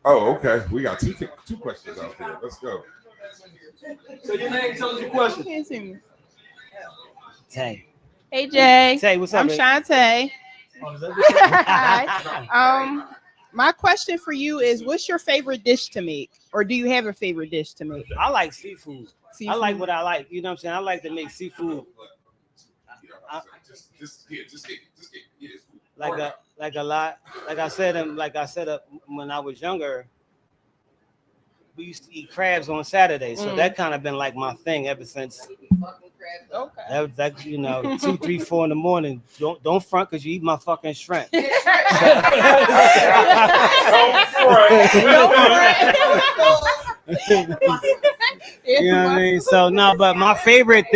Oh, okay. We got two questions out there. Let's go. So your name, tell us your question. Can't see me. Tay. Hey Jay. Tay, what's up? I'm babe? Shantae. Oh, is that your Hi. My question for you is, what's your favorite dish to make, or do you have a favorite dish to make? I like seafood. Seafood? I like what I like. You know what I'm saying? I like to make seafood. Just get. Like a lot. Like I said, when I was younger, we used to eat crabs on Saturdays. So that kind of been like my thing ever since. Okay. That 2, 3, 4 in the morning. Don't front because you eat my fucking shrimp. You know what I mean? So no, but my favorite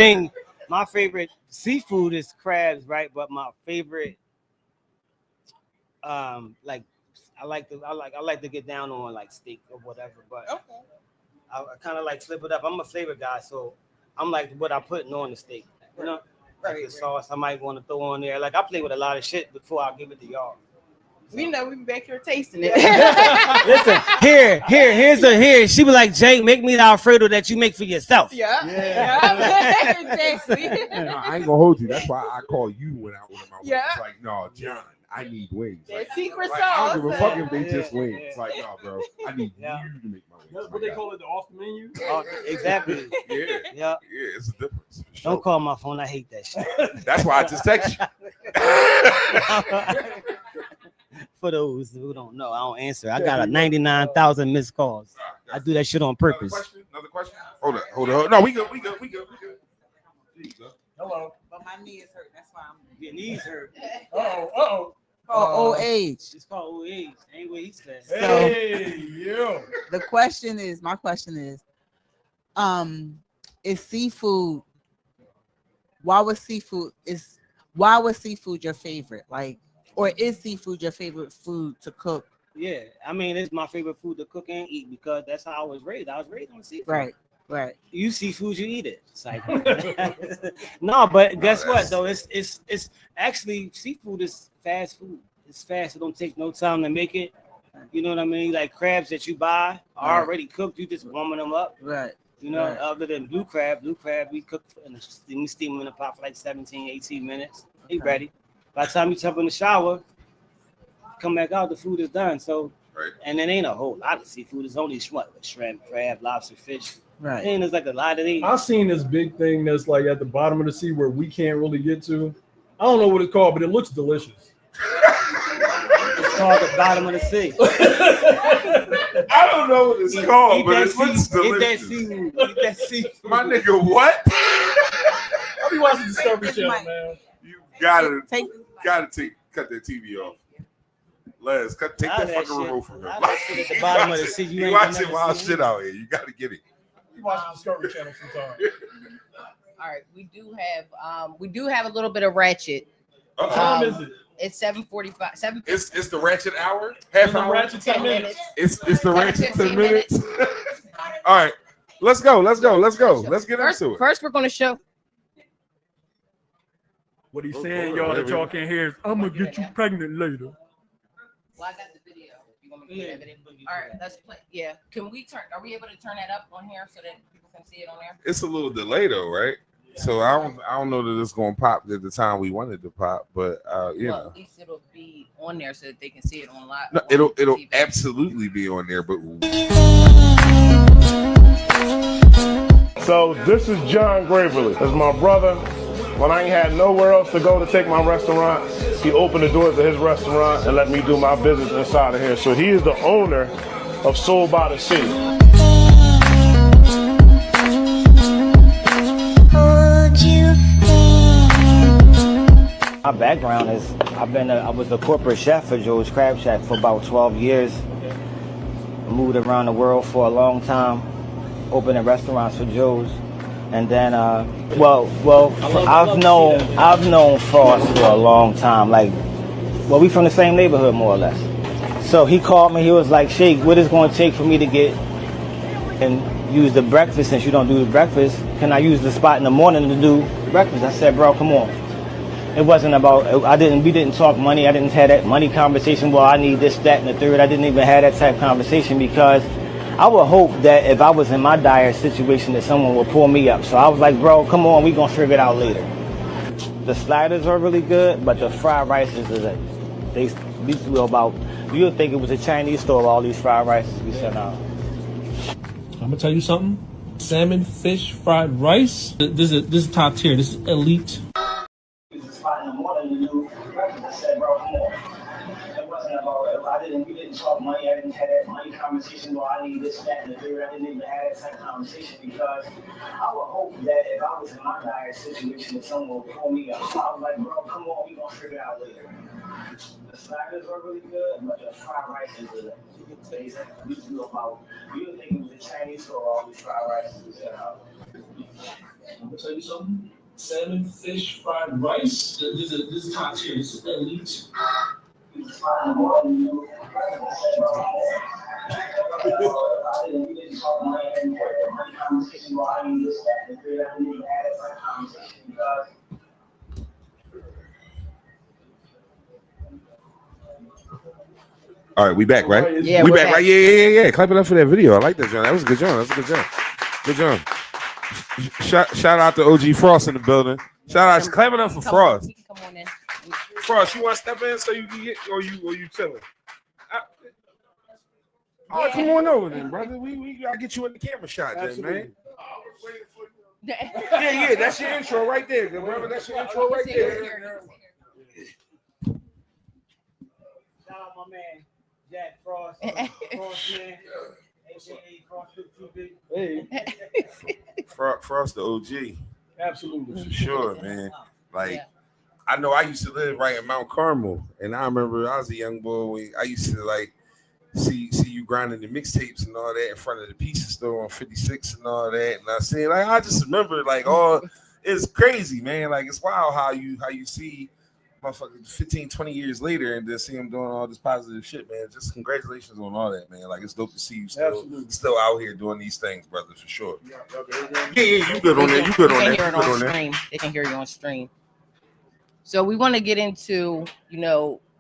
seafood is crabs, right? But my favorite, like I like to get down on like steak or whatever. But Okay. I kind of like flip it up. I'm a flavor guy, so I'm like what I'm putting on the steak. You know, like the sauce I might want to throw on there. Like I play with a lot of shit before I give it to y'all. We know we be back here tasting it. Listen, here. She be like, Jake, make me the Alfredo that you make for yourself. Yeah. Exactly. No, I ain't gonna hold you. That's why I call you when I order my wings. Yeah. It's like, no, John, I need wings. That secret I sauce. don't give a fuck if they just Yeah, wings. yeah. It's like, no, bro, I need Yeah. you to make my wings. What they call it, the off the menu? Oh, exactly. Yeah, Yeah. it's a difference. for sure. Don't call my phone. I hate that shit. That's why I just text you. For those who don't know, I don't answer. I got a 99,000 missed calls. I do that shit on purpose. Another question? Hold on. No, we good. There you go. Hello. But my knee is hurt. That's why I'm. Your knees hurt. Uh-oh. Old age. It's called old age. Ain't what he said. Hey, yo. My question is, is seafood? Why was seafood your favorite? Like, or is seafood your favorite food to cook? Yeah, I mean, it's my favorite food to cook and eat because that's how I was raised. I was raised on seafood. Right. You seafood, you eat it. It's like no, but guess what though? It's actually seafood is fast food. It's fast. It don't take no time to make it. You know what I mean? Like crabs that you buy are already cooked. You just warming them up. Right. You know, Right. other than blue crab we cook and we steam them in the pot for like 17, 18 minutes. He ready. By the time you jump in the shower, come back out, the food is done. So, Right. and it ain't a whole lot of seafood. It's only shrimp, crab, lobster, fish. Right. And there's like a lot of these. I seen this big thing that's like at the bottom of the sea where we can't really get to. I don't know what it's called, but it looks delicious. It's called the bottom of the sea. I don't know what it's called, Eat but that it looks sea- Eat that delicious. seafood. Eat that seafood. My nigga, what? I be watching Discovery Channel, Mike. man. You gotta Cut cut that TV off. Les, take that fucking shit. remote from her. Lot of that shit at the bottom of the sea. You You ain't watching never wild seen shit it. out here. You gotta get it. You watch Discovery Channel sometimes. All right, we do have a little bit of ratchet. What time Um, is it? It's 7:45. It's the ratchet hour, half The hour. ratchet 10 minutes. It's the ratchet 10 15 minutes. All right, let's go. Let's get into it. First, we're going to show. What he's saying, y'all, that y'all can't hear is, I'm going to get you pregnant later. Well, I got the video. You want me to play that video? All right, let's play. Yeah. Are we able to turn that up on here so that people can see it on there? It's a little delay though, right? So I don't know that it's gonna pop at the time we wanted to pop, but you Well, know, at least it'll be on there so that they can see it on live. no, it'll absolutely be on there. But So this is John Graverly. That's my brother. When I ain't had nowhere else to go to take my restaurant, he opened the doors of his restaurant and let me do my business inside of here. So he is the owner of Soul by the Sea. My background is I was a corporate chef for Joe's Crab Shack for about 12 years. Moved around the world for a long time, opening restaurants for Joe's. And then, I've known Frost for a long time. We from the same neighborhood, more or less. So he called me. He was like, "Sheikh, what is going to take for me to get and use the breakfast? Since you don't do the breakfast, can I use the spot in the morning to do breakfast?" I said, "Bro, come on." It wasn't about. We didn't talk money. I didn't have that money conversation. Well, I need this, that, and the third. I didn't even have that type of conversation because I would hope that if I was in my dire situation, that someone would pull me up. So I was like, bro, come on, we gonna figure it out later. The sliders are really good, but the fried rices you'll think it was a Chinese store. All these fried rices we sent out. I'm gonna tell you something. Salmon, fish, fried rice. This is top tier. This is elite. We didn't talk money. I didn't have that money conversation. Well, I need this, that, and the third. I didn't even have that type of conversation because I would hope that if I was in my dire situation, that someone would pull me up. So I was like, bro, come on, we gonna figure it out later. The sliders are really good, but the fried rice is amazing. You think it was a Chinese store, all these fried rices we set out. I'm gonna tell you something. Salmon, fish, fried rice. This is top tier. This is elite. All right, we back, right? Yeah, we we're back, back. right? Yeah. Clap it up for that video. I like that, John. That was a good job. Good job. Shout out to OG Frost in the building. Shout out, clap it up for Frost. Come on in. Frost, you want to step in so you can get, or you chilling? Oh, come on over then, brother. We gotta get you in the camera shot, then, man. Yeah, that's your intro right there, good brother. That's your intro right there. Shout out my man, Jack Frost. Frost man. AKA Frost TV. Hey, Frost the OG. absolutely. For sure, man. Like, Yeah. I know I used to live right in Mount Carmel, and I remember I was a young boy. I used to like see you grinding the mixtapes and all that in front of the pizza store on 56 and all that. And I see, like, I just remember, like, it's crazy, man. Like, it's wild how you see motherfuckers 15, 20 years later and then see him doing all this positive shit, man. Just congratulations on all that, man. Like, it's dope to see you still out here doing these things, brother, for sure. Yeah, you good on that. You good on that. They can hear it on stream. They can hear you on stream. So we want to get into,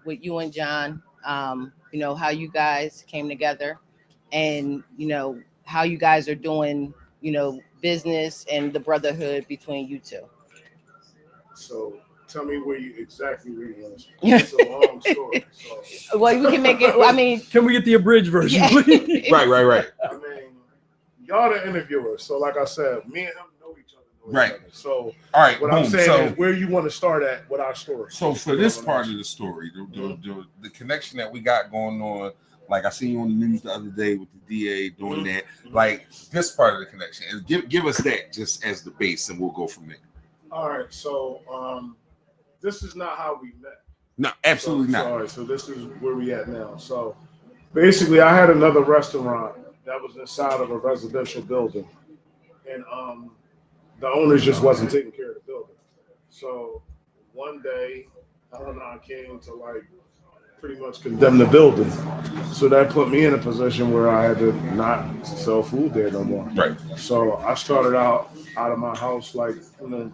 with you and John, how you guys came together and, how you guys are doing, business and the brotherhood between you two. So tell me where you want to speak. It's a long story. So, Well, we can make it, I mean, Can we get the abridged version, Yeah. please? Right. I mean, y'all the interviewers. So like I said, me and him know each other. Right. So All right. what boom. I'm saying So, is where you want to start at with our story. So for this part of the story, the connection that we got going on, like I seen you on the news the other day with the DA doing that, like this part of the connection, and give us that just as the base, and we'll go from there. All right. So this is not how we met. No, absolutely not. All right. So this is where we at now. So basically, I had another restaurant that was inside of a residential building, and the owners just wasn't taking care of the building. So one day, I came to like pretty much condemn the building. So that put me in a position where I had to not sell food there no more. Right. So I started out of my house like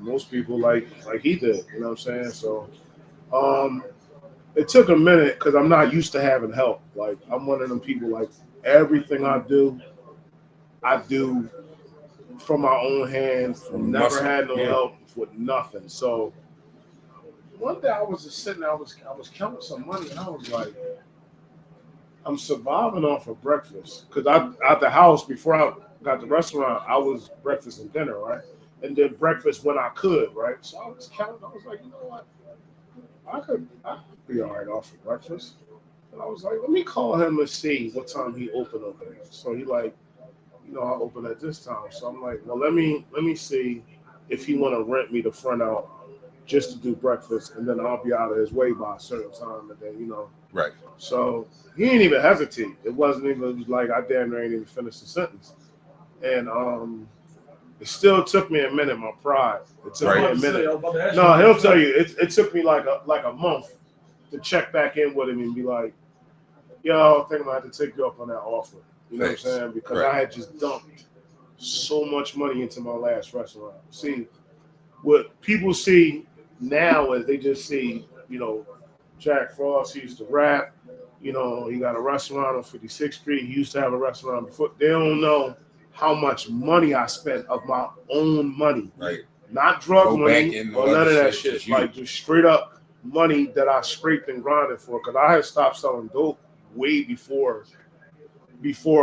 most people like he did. You know what I'm saying? So it took a minute because I'm not used to having help. Like I'm one of them people, like everything I do from my own hands. Never had no help with nothing. So one day I was just sitting there, I was counting some money, and I was like, I'm surviving off of breakfast. Because at the house, before I got the restaurant, I was breakfast and dinner, right? And then breakfast when I could, right? So I was counting, I was like, you know what? I could be all right off of breakfast. And I was like, let me call him and see what time he opened over there. So he like, I open at this time. So I'm like, well, let me see if he want to rent me the front out just to do breakfast, and then I'll be out of his way by a certain time, and then Right. So he didn't even hesitate. It wasn't even. It was like I damn near ain't even finished the sentence, and it still took me a minute. My pride. It took me a minute. No, he'll tell you. It took me like a month to check back in with him and be like, yo, I think I'm gonna have to take you up on that offer. You know what I'm saying? Because I had just dumped so much money into my last restaurant. See, what people see now is they just see, Jack Frost, he used to rap. He got a restaurant on 56th Street. He used to have a restaurant before. They don't know how much money I spent of my own money. Right. Not drug Go money back in or the none of other that shit, shit. just you. Like just straight up money that I scraped and grinded for. Because I had stopped selling dope way before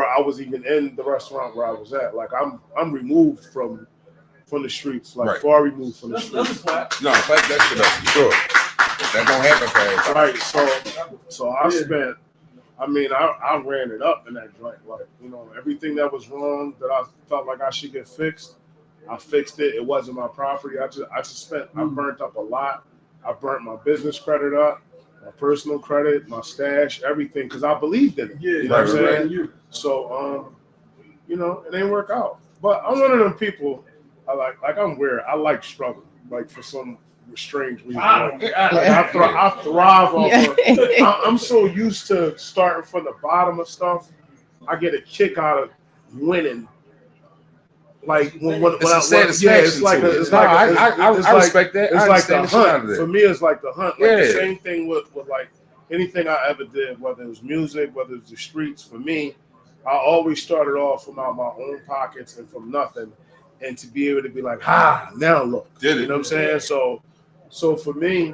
I was even in the restaurant where I was at. Like I'm removed from the streets, like Right. far removed from the That's streets. a clap. No, clap that shit up for sure. That don't happen fast. Right. So I spent. I ran it up in that joint. Like everything that was wrong that I felt like I should get fixed, I fixed it. It wasn't my property. I just spent. I burnt up a lot. I burnt my business credit up, my personal credit, my stash, everything, because I believed in it. Yeah, You know what I'm right, saying? You. So it didn't work out. But I'm one of them people. I like I'm weird. I like struggle, like for some strange reason. I thrive off of. I'm so used to starting from the bottom of stuff. I get a kick out of winning. Like when It's a I satisfaction it's like to it. it's No, like I respect that. It's I like the understand the shit out of hunt. that. For me, it's like the hunt. Like the Yeah. same thing with like anything I ever did, whether it was music, whether it was the streets. For me, I always started off from out my own pockets and from nothing, and to be able to be like, now look, Did it. you know what I'm saying? So for me,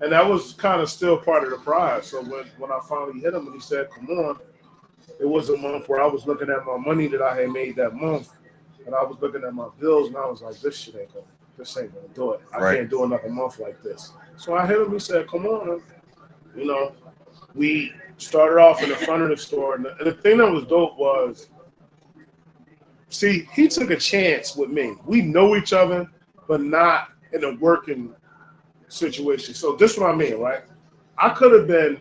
and that was kind of still part of the prize. So when I finally hit him and he said, "Come on," it was a month where I was looking at my money that I had made that month, and I was looking at my bills, and I was like, this ain't gonna do it. I can't do another month like this. So I hit him. He said, "Come on." We started off in the front of the store, and the thing that was dope was, see, he took a chance with me. We know each other, but not in a working situation. So this is what I mean, right? I could have been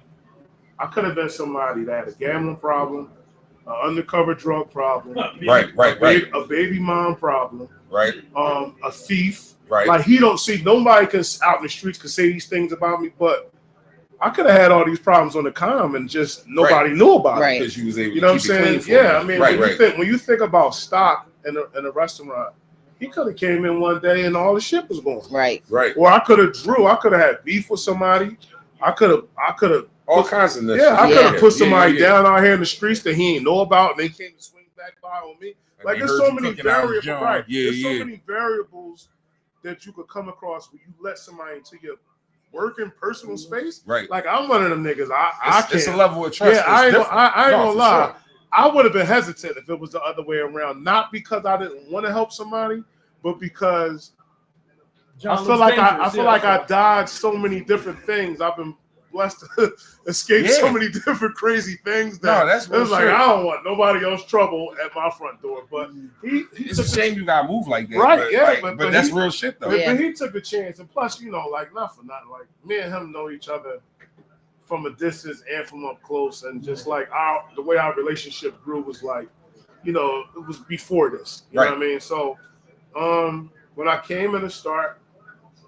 somebody that had a gambling problem, an undercover drug problem, Right. a baby mom problem, Right. a thief. Right. Like he don't see nobody can out in the streets can say these things about me, but I could have had all these problems on the comm and just nobody knew about Right. it. Because you was able You to know what I'm keep it saying? clean for Yeah, you. I mean, Right. when you think about stock in a restaurant, he could have came in one day and all the shit was gone. Right. Right. Or I could have had beef with somebody. I could have All kinds of I could have put somebody Yeah. down out here in the streets that he ain't know about, and they came to swing back by on me. Like they there's heard so you many cooking out of variables, John. right? Yeah, There's so yeah. many variables that you could come across when you let somebody into your working personal space. Right. Like I'm one of them niggas. I can't. It's a level of trust. Yeah, I ain't No, gonna for lie. sure. I would have been hesitant if it was the other way around. Not because I didn't want to help somebody, but because I feel like I dodged so many different things. I've been blessed to escape so many different crazy things that that's it was like real shit. I don't want nobody else trouble at my front door. But he It's a shame you gotta move like that. Right, But, yeah, but but that's he- real shit though. but he took a chance, and plus, like not for nothing, like me and him know each other from a distance and from up close, and just like the way our relationship grew was like, it was before this. You know what I mean? So, when I came in to start,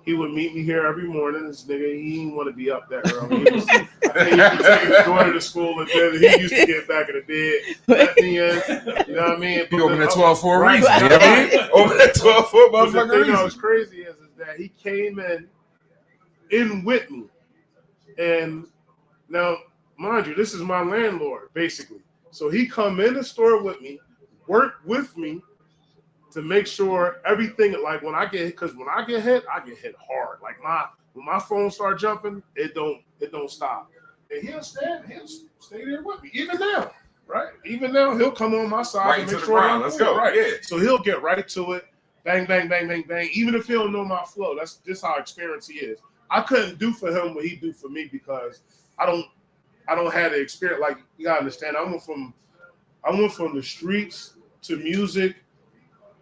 he would meet me here every morning. This nigga, he didn't want to be up that early. He used to take his daughter to school, and then he used to get back in the bed, let me in. You know what I mean? He opened at 12 for a Right. reason. You know what I mean? Open at 12 for a But the motherfucking thing that was reason. crazy is that he came in with me. And now, mind you, this is my landlord, basically. So he come in the store with me, work with me to make sure everything, like when I get hit hit hard. Like when my phone start jumping, it don't stop. And he'll stay there with me, even now. Right? Even now, he'll come on my side Right and to make the sure ground. I'm Let's cool. go. Right. Yeah. So he'll get right to it. Bang, bang, bang, bang, bang. Even if he don't know my flow, that's just how experienced he is. I couldn't do for him what he do for me because I don't have the experience. Like you gotta understand, I went from the streets to music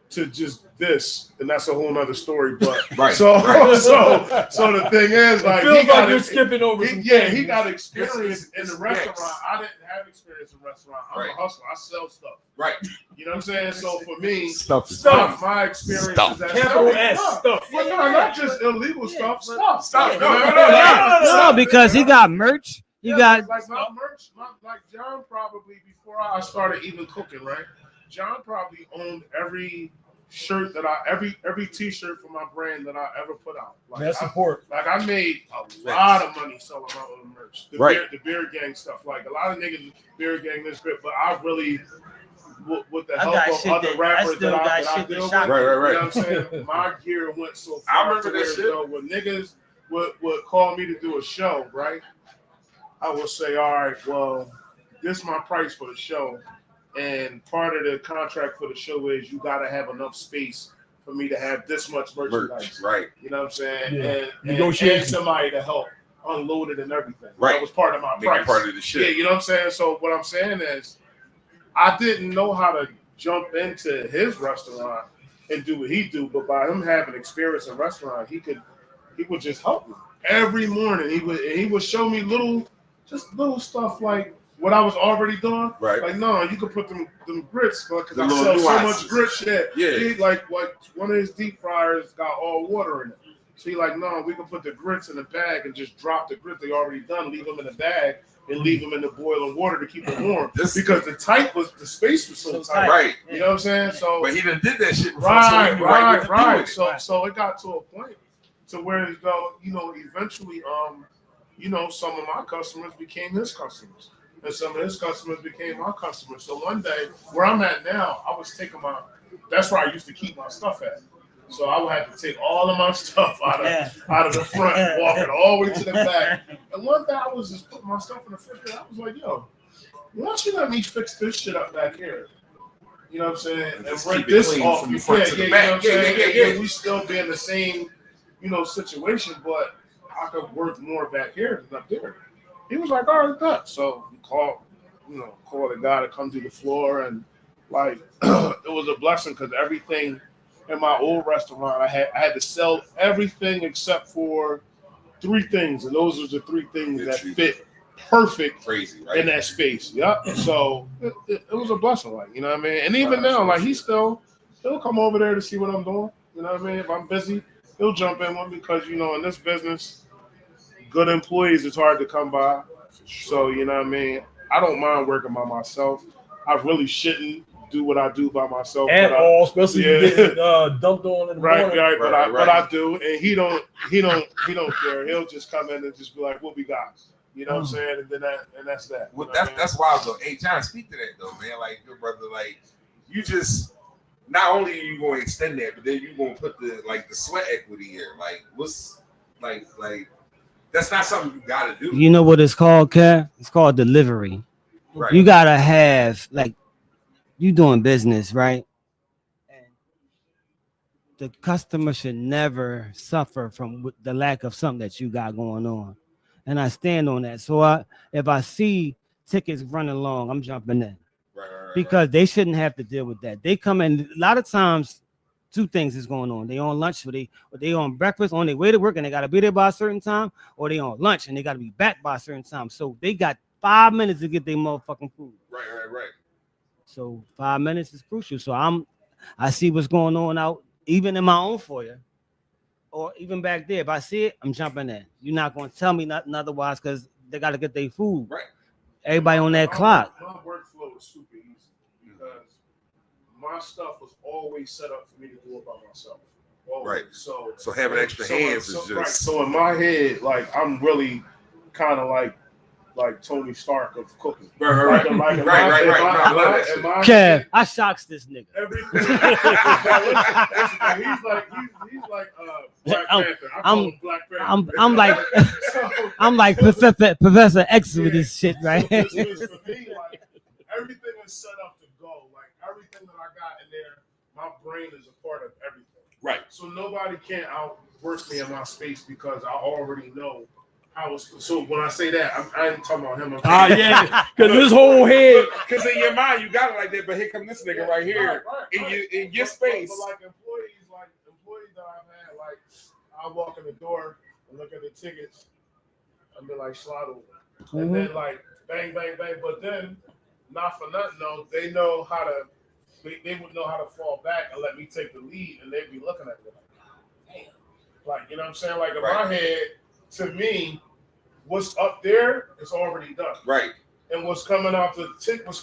to just this, and that's a whole nother story. But Right. so the thing is, like, It feels he got like you're skipping over some he things. got experience in the It's restaurant. next. I didn't have experience in restaurant. I'm Right. a hustler. I sell stuff. Right. You know what I'm saying? So for me, Stuff is my experience Stuff. is that Capital S stuff. Well, no, not just illegal stuff. Stuff. No, because he got merch. You got like my merch, like John probably before I started even cooking, right? John probably owned every shirt that every T-shirt for my brand that I ever put out. Like That's support. I made a lot of money selling my own merch. The beer gang stuff. Like a lot of niggas, beer gang this grip, but I really, with the help of other rappers that I deal with, right. you know what I'm saying? My gear went so far. I remember that shit. When niggas would call me to do a show, right? I would say, all right, well, this is my price for the show. And part of the contract for the show is you got to have enough space for me to have this much merchandise. Right. You know what I'm saying? Yeah. And somebody to help unload it and everything. Right. That was part of my price. Part of the shit. Yeah, you know what I'm saying? So what I'm saying is I didn't know how to jump into his restaurant and do what he do, but by him having experience in restaurant, he would just help me. Every morning he would show me little stuff like what I was already doing. Right. Like, no, you could put them grits because I The sell so nuances. much grits. Yeah. He, like one of his deep fryers got all water in it. So he like, no, we can put the grits in the bag and just drop the grits they already done, leave them in the bag, and leave them in the boiling water to keep them warm. Because the space was so tight. Right. You know what I'm saying? So but he done did that shit before. Right. So it got to a point to where eventually some of my customers became his customers. And some of his customers became my customers. So one day, where I'm at now, I was taking that's where I used to keep my stuff at. So I would have to take all of my stuff out of the front and walk it all the way to the back. And one day I was just putting my stuff in the refrigerator. I was like, yo, why don't you let me fix this shit up back here? You know what I'm saying? And break this off from the front to the back. You know what I'm saying? And we still be in the same, situation, but I could work more back here than up there. He was like, all right, that. So we called a guy to come to the floor, and like it was a blessing because everything in my old restaurant, I had to sell everything except for 3 things, and those are the 3 things that fit perfect in that space. Yep. So it was a blessing, like, you know what I mean? And even now, like he'll come over there to see what I'm doing. You know what I mean? If I'm busy, he'll jump in with me because in this business, good employees is hard to come by. So, you know what I mean? I don't mind working by myself. I really shouldn't do what I do by myself. Especially getting dumped on in the morning. Right. But I do, and he don't care. He'll just come in and just be like, "What we got?" You know what I'm saying? And then that's that. Well, that's wild though. Hey, John, speak to that though, man. Like your brother, like you just not only are you going to extend that, but then you going to put the sweat equity here. Like what's like that's not something you got to do. You know what it's called, Kev? It's called delivery. Right. You gotta have you doing business, right? And the customer should never suffer from the lack of something that you got going on. And I stand on that. So if I see tickets running long, I'm jumping in. Right. Because they shouldn't have to deal with that. They come in, a lot of times, 2 things is going on. They on lunch, or they on breakfast, on their way to work, and they got to be there by a certain time, or they on lunch, and they got to be back by a certain time. So they got 5 minutes to get their motherfucking food. Right. So 5 minutes is crucial. So I see what's going on out, even in my own foyer, or even back there. If I see it, I'm jumping in. You're not going to tell me nothing otherwise because they got to get their food. Right. Everybody on that clock. My workflow is super easy because my stuff was always set up for me to do it by myself. Always. Right. So having extra hands is just right. So in my head, like I'm really kind of like Tony Stark of cooking. Right. I love that shit. Kev, I shocks this nigga. Everything. He's like Black Panther. I call him Black Panther. I'm like Professor X with this shit, right? For me, like everything is set up to go. Like everything that I got in there, my brain is a part of everything. Right. So nobody can outwork me in my space because I already know. So when I say that, I ain't talking about him. Yeah, because his whole head. Because in your mind you got it like that, but here come this nigga right here in your space. But like employees that I've had, like I walk in the door and look at the tickets, and be like slide over, and then like bang bang bang. But then, not for nothing though, they know how to. They would know how to fall back and let me take the lead, and they'd be looking at me like, damn, like you know what I'm saying? Like in my head, to me. What's up there is already done. Right. and what's coming off the tablets.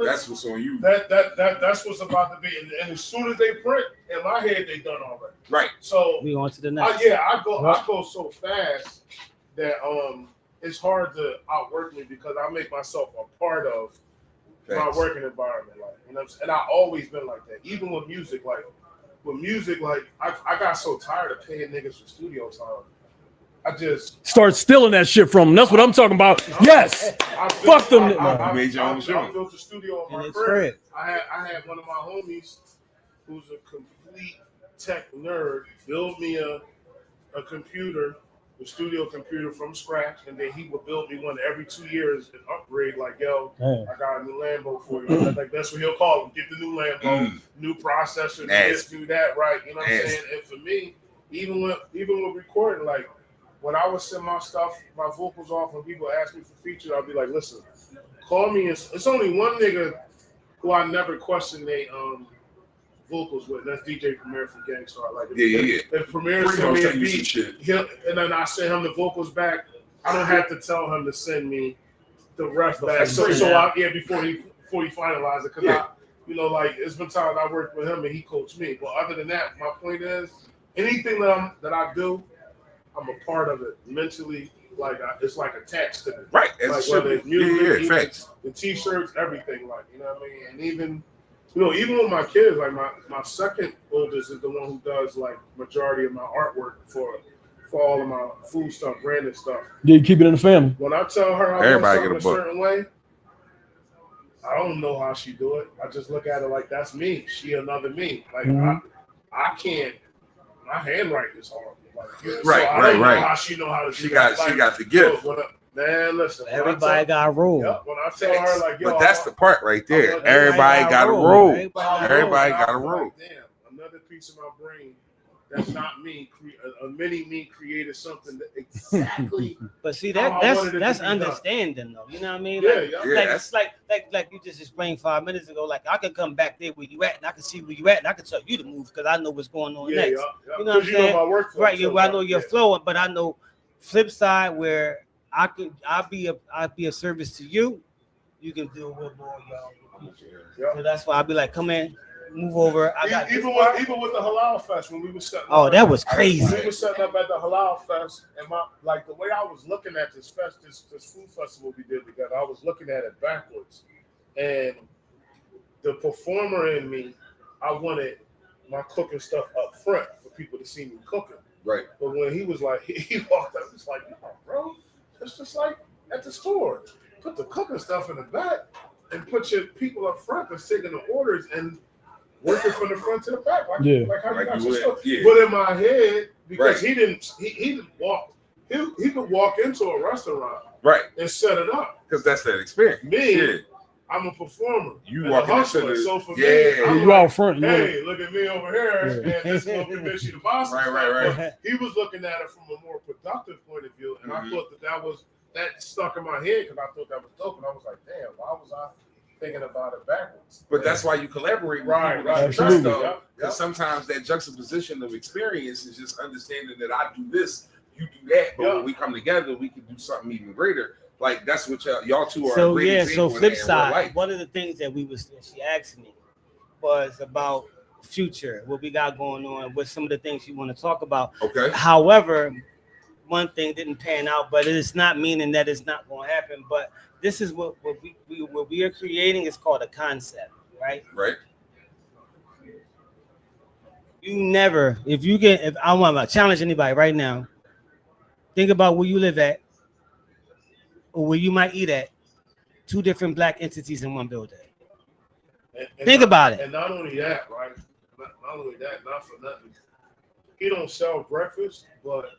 That's what's on you. That's what's about to be. And as soon as they print, in my head, they done already. Right. So We on to the next. I go so fast that it's hard to outwork me because I make myself a part of my working environment. Like, you know what I'm saying? And I always been like that. Even with music, I got so tired of paying niggas for studio time. I just Start stealing that shit from them. That's what I'm talking about. Yes. Fuck them. I made your own show. I built a studio in my it's crib. I had one of my homies who's a complete tech nerd build me a computer, the studio computer from scratch, and then he would build me one every 2 years and upgrade. Like, yo, I got a new Lambo for you. Like, that's what he'll call him. Get the new Lambo, new processor, this, do that, right? You know what I'm saying? And for me, even with recording, like, when I would send my stuff, my vocals off, when people ask me for features, I'll be like, listen, call me. It's only one nigga who I never question they vocals with. That's DJ Premier from Gangstar. Like, if Premier send me a beat, and then I send him the vocals back, I don't have to tell him to send me the ref back. Before he finalizes it, because it's been times I worked with him and he coached me. But other than that, my point is, anything that I do, I'm a part of it mentally. Like, it's like attached to me. Right. Like, whether it's music, facts. the t-shirts, everything. Like, you know what I mean? And even with my kids, like my second oldest is the one who does like majority of my artwork for all of my food stuff, branded stuff. Yeah, you keep it in the family. When I tell her I want something a certain way, I don't know how she do it. I just look at it like that's me. She another me. Like I can't. My handwriting is horrible. Like, I don't know how she know how to do she got the gift. Man, listen. Everybody got a role. Yep, when I tell her, like, yo, but that's the part right there. Everybody got a role. Everybody got a role. Damn, another piece of my brain that's not me. A mini me created something that exactly. But see, that's understanding, though. You know what I mean? It's like you just explained 5 minutes ago. Like, I can come back there where you at, and I can see where you at, and I can tell you to move because I know what's going on next. You know what I'm saying? Know my workflow, right? I know your flow, but I know flip side where I'll be a service to you. You can do a little more, So that's why I'll be like, come in, move over. Even with the Halal Fest when we were setting. That was crazy. We were setting up at the Halal Fest, and the way I was looking at this fest, this food festival we did together, I was looking at it backwards, and the performer in me, I wanted my cooking stuff up front for people to see me cooking. Right. But when he was like, he walked up, it's like, no, bro, it's just like at the store. Put the cooking stuff in the back and put your people up front that's taking the orders and working from the front to the back. Like how you got your stuff. But in my head, because he didn't walk, he could walk into a restaurant and set it up. Because that's that experience. Me, I'm a performer. You walk into the so for me, I'm you out front. Hey, look at me over here, and this is gonna convince you to buy something. Right. He was looking at it from a more productive point of view, and I thought that stuck in my head because I thought that was dope, and I was like, damn, why was I thinking about it backwards? But that's why you collaborate with people that you trust, though. Because sometimes that juxtaposition of experience is just understanding that I do this, you do that, but when we come together, we can do something even greater. Like, that's what y'all two are. So so flip side, one of the things that she asked me was about future, what we got going on, what some of the things you want to talk about. Okay. However, one thing didn't pan out, but it's not meaning that it's not going to happen. But this is what we are creating is called a concept, right? Right. You never, if I want to challenge anybody right now, think about where you live at or where you might eat at, 2 different black entities in one building. Think about it. And not only that, right? Not only that, not for nothing. He don't sell breakfast, but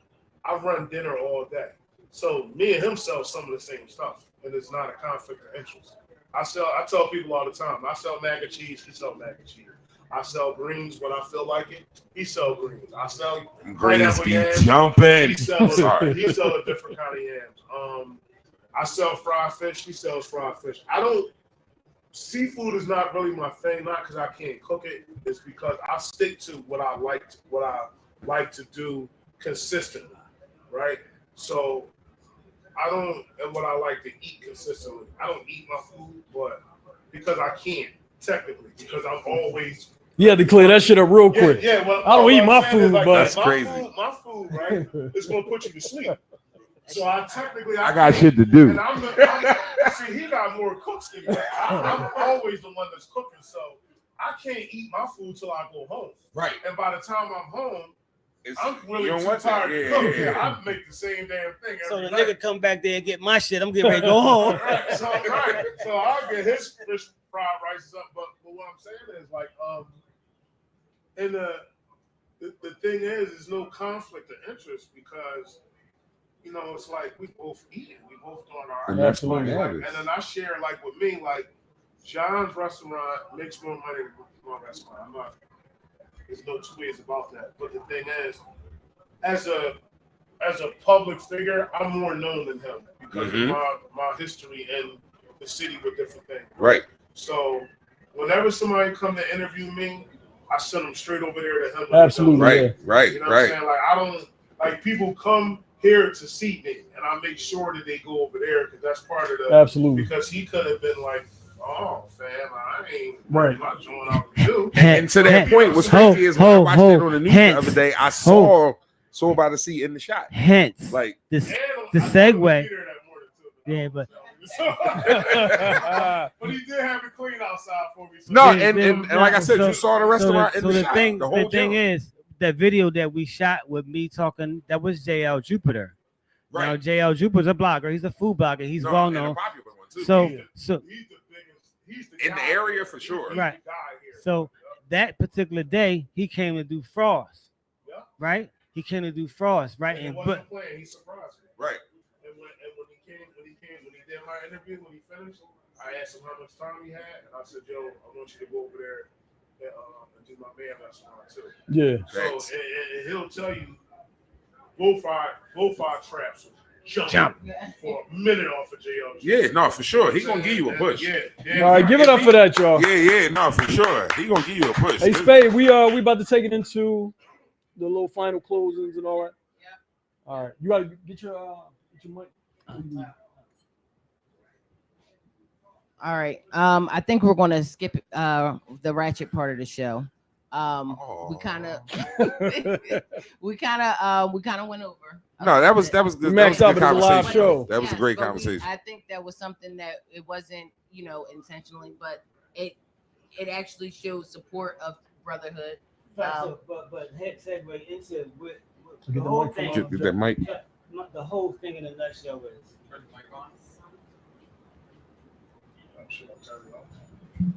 I run dinner all day. So me and him sell some of the same stuff, and it's not a conflict of interest. I tell people all the time, I sell mac and cheese, he sell mac and cheese. I sell greens when I feel like it. He sell greens. I sell greens be yams. Jumping. He sell a different kind of yams. I sell fried fish. He sells fried fish. Seafood is not really my thing. Not because I can't cook it. It's because I stick to what I like to do consistently, right? So I don't, and what I like to eat consistently. I don't eat my food, but because I can't technically, because I'm always. You had to clear that shit up real quick. Yeah, well, I don't eat my food, like, but that's crazy. My food, right, is gonna put you to sleep. So I technically, I got shit to do. And see, he got more cooks than me. I'm always the one that's cooking, so I can't eat my food till I go home. Right. And by the time I'm home, I'm you really don't too want tired that? to cook. Yeah. I make the same damn thing So every the night. nigga come back there and get my shit. I'm getting ready to go home. Right. So I'll get his fish fried rice or something. But what I'm saying is like, and the thing is, there's no conflict of interest because, you know, it's like we both eating, we both doing our. And that's what like, matters. and then I share like with me, like John's restaurant makes more money than my restaurant. I'm not. There's no two ways about that. But the thing is, as a public figure, I'm more known than him because of my history in the city with different things. Right. So whenever somebody come to interview me, I send them straight over there to him. Absolutely. Right. Yeah. Right. You know what I'm saying? Like I don't like people come here to see me, and I make sure that they go over there because that's part of the. Absolutely. Because he could have been like, "Oh, fam, I ain't Right. not doing out to do." And to that point, what's crazy is when I watched it on the news the other day, I saw by the seat in the shot. Hence, Like this And the I thought segue. he did that more than two. Yeah, but But he did have it clean outside for me. So no, Yeah, and like I said, you saw the restaurant in the shot. thing, The whole thing joint. is that video that we shot with me talking. That was JL Jupiter. Now Right. JL Jupiter's a blogger. He's a food blogger. He's No, well and a known. popular one, too. So he's so he's the biggest. He's the In the guy. area for sure. He's Right. the guy here. so that particular day he came to do frost. Yeah. Right. He came to do frost. Right. And it And wasn't but playing. He surprised me. Right. And when he did my interview, when he finished, I asked him how much time he had, and I said, "Yo, I want you to go over there and do my man restaurant too." Yeah. So Thanks. and he'll tell you both our traps was Jump. for a minute off of JL. Yeah, no, for sure. He gonna give you a push. Yeah. All right, give it up for that, y'all. Yeah, no, for sure. He gonna give you a push. Hey, Spade, we about to take it into the little final closings and all that. Yeah. All right, you gotta get your mic. All right. I think we're gonna skip the ratchet part of the show. We kind of went over. No, that was good. We That was maxed a out, good but it was a live conversation. show. That was a Yes, great but conversation. I think that was something that it wasn't, intentionally, but it actually shows support of brotherhood. but segue into what Get the the whole mic thing. from Get that mic. The whole thing in a nutshell is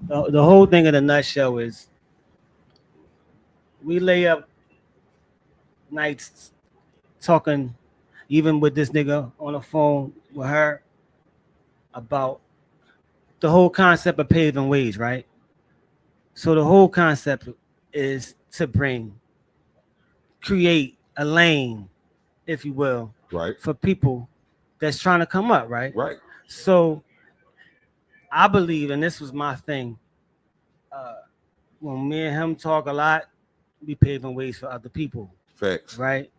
the whole thing in a nutshell is we lay up nights talking, even with this nigga on the phone with her, about the whole concept of paving ways, right? So the whole concept is to create a lane, if you will, Right. for people that's trying to come up, right? Right. So I believe, and this was my thing, when me and him talk a lot, we paving ways for other people, Facts. right?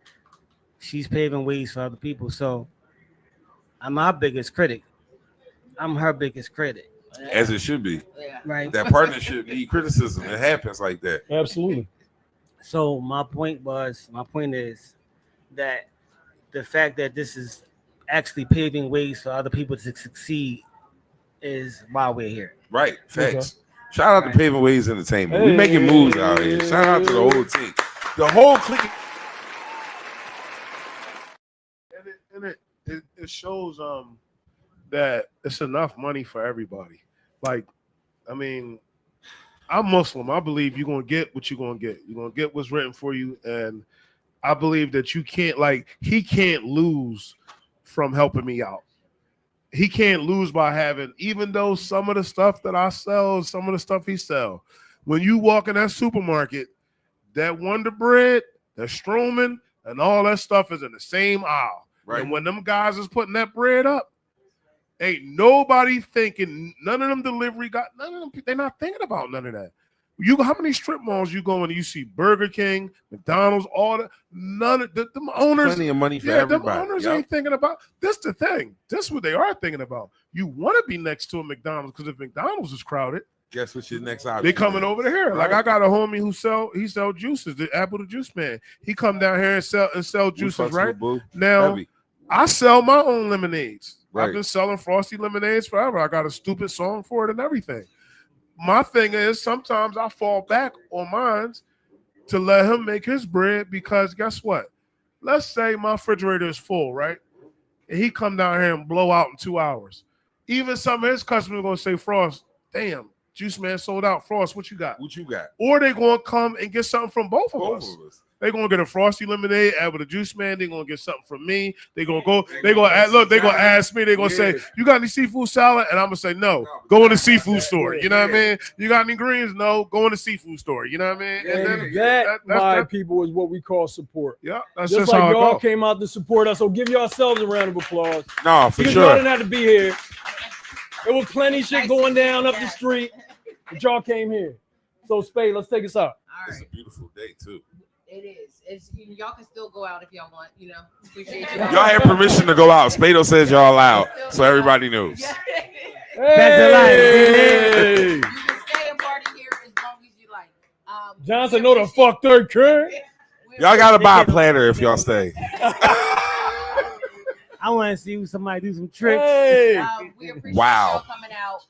She's paving ways for other people. So I'm our biggest critic. I'm her biggest critic. As it should be. Yeah. Right. That partnership need criticism. It happens like that. Absolutely. So my point is that the fact that this is actually paving ways for other people to succeed is why we're here. Right. Facts. Okay. Shout out to Paving Ways Entertainment. We making moves out here. Shout out to the whole team. The whole clique. And it shows that it's enough money for everybody. Like, I mean, I'm Muslim. I believe you're gonna get what you're gonna get. You're gonna get what's written for you. And I believe that you can't, he can't lose from helping me out. He can't lose by having, even though some of the stuff that I sell, some of the stuff he sell. When you walk in that supermarket, that Wonder Bread, that Stroman, and all that stuff is in the same aisle. Right. And when them guys is putting that bread up, ain't nobody thinking, none of them delivery got, none of them, they're not thinking about none of that. How many strip malls you go and you see Burger King, McDonald's, all that? None of them owners. Plenty of money for Them everybody. owners Yep. ain't thinking about. This the thing. This what they are thinking about. You want to be next to a McDonald's because if McDonald's is crowded, Guess what's your next option? they coming over to here. Like Right. I got a homie who sell juices, the Apple the Juice Man. He come down here and sell Who juices, fucks right? with Boo? Now Heavy. I sell my own lemonades. Right. I've been selling frosty lemonades forever. I got a stupid song for it and everything. My thing is sometimes I fall back on mine to let him make his bread because guess what? Let's say my refrigerator is full, right? And he come down here and blow out in 2 hours. Even some of his customers are gonna say, Frost, damn, Juice Man sold out. Frost, what you got? What you got? Or they gonna come and get something from both of Both us. of us. They gonna get a frosty lemonade, add with a Juice Man. They gonna get something from me. They gonna go. They They gonna gonna get add, look. They some gonna ask me. They gonna say, Yeah. "You got any seafood salad?" And I'm gonna say, "No." Go in the seafood store. You know what I mean? You got any greens? No. Go in the seafood store. You know what I mean? Yeah, And And then, that, my that- people, is what we call support. yeah, that's Just just like how it y'all goes. came out to support us, so give yourselves a round of applause. No, for Because y'all sure. didn't have to be here. There was plenty of shit going down up the street, but y'all came here. So, Spade, let's take us out. All It's a right. beautiful day too. It is. Y'all can still go out if y'all want. Appreciate you. Y'all have permission to go out. Spado says y'all allowed, so everybody knows. Yeah. Hey! You can stay and party here as long as you like. Johnson, know the fuck third current. Y'all gotta buy a planner if y'all stay. I want to see somebody do some tricks. Hey! We appreciate Wow. y'all coming out.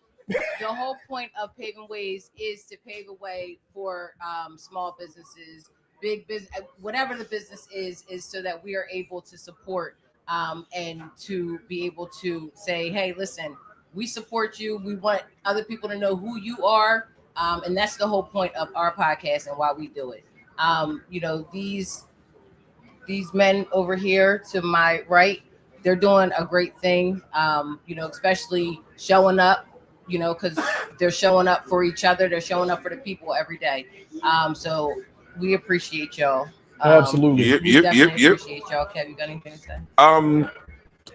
The whole point of Paving Ways is to pave a way for small businesses, big business, whatever the business is so that we are able to support and to be able to say, hey, listen, we support you. We want other people to know who you are. And that's the whole point of our podcast and why we do it. These men over here to my right, they're doing a great thing, especially showing up, because they're showing up for each other. They're showing up for the people every day. So we appreciate y'all. Absolutely. Yep, We yep, definitely yep. appreciate y'all. Kev, you got anything to say?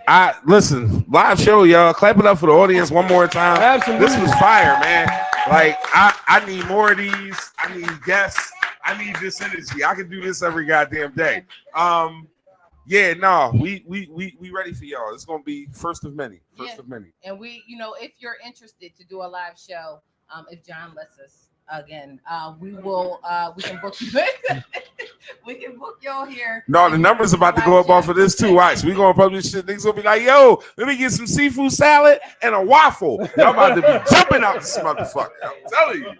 I listen, live show, y'all. Clap it up for the audience one more time. Absolutely. This was fire, man. Like I need more of these. I need guests. I need this energy. I can do this every goddamn day. Yeah, no, we ready for y'all. It's gonna be first of many. First of many. And we, if you're interested to do a live show, if John lets us again, we can book you. We can book y'all here. No, the numbers about to go up off of this too. Watch, we gonna publish shit. Niggas gonna be like, yo, let me get some seafood salad and a waffle. Y'all about to be jumping out this motherfucker. I'm telling you.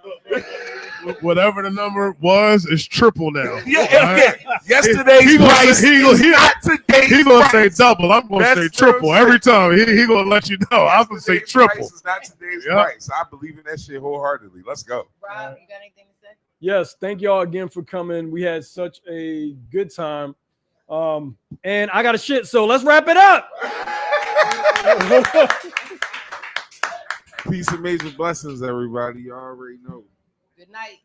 Whatever the number was, is triple now. Yeah. Yesterday's price is not today's He gonna price. say double. I'm gonna That's say true. triple every time. He gonna let you know. I'm gonna say Today's triple. price is not today's Yep. price. I believe in that shit wholeheartedly. Let's go. Rob, you got anything to say? Yes, thank y'all again for coming. We had such a good time. And I got a shit, so let's wrap it up. Peace and major blessings, everybody. You already know. Good night.